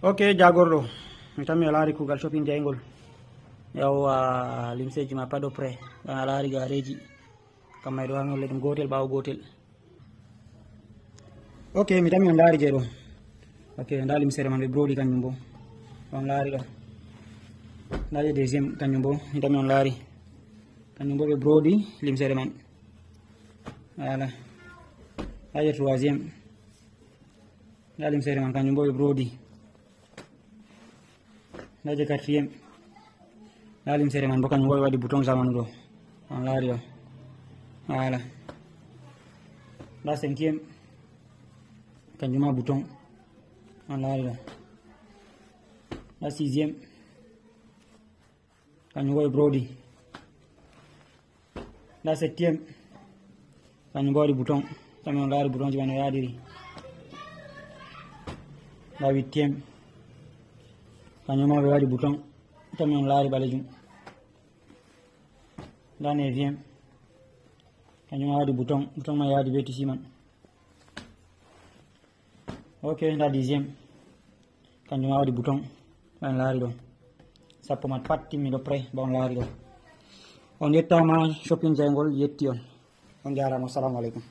Ok jagorɗo mi tan mi laari kuugal shopping jaygol yawwa limseji ma pas do près ɗon a laari gareji kamma ɗo hangolle ɗum gotel ɓawo gotel. Ok mi tan mi on laari je ɗo. Ok nda limsere man ɓe brodi kanjum bo on laari ɗo, nda je deuxiéme kanjum bo mi tan mi on laari kanjum bo ɓe brodi limsere man, voilà. Nda je troisiéme, nda limsere man kanjum bo ɓe brodi. Nda je quatriéme, nda limsere man bo kanjum bo ɓe waɗi bouton zamanu ɗo on laari ɗo, voilà. Nda cinquiéme kanjum ma bouton on laari ɗo. Nda sixiéme kanjum bo ɓe brodi. Nda septiéme kanjum bo waɗi bouton, tami on laari bouton ji man no yaadiri. Nda huitiéme kanjum ma ɓe waɗi bouton, tami on laari ɓalejum. Nda neuviéme kanjum ma waɗi bouton, bouton ma yaadi be tisi man. Ok nda dixiéme kanjum ma waɗi bouton on laari ɗo. Sappo man pat timmi ɗo près ba on laari ɗo. On yettama shopping jaygol yetti on jarama, assalamu aleykum.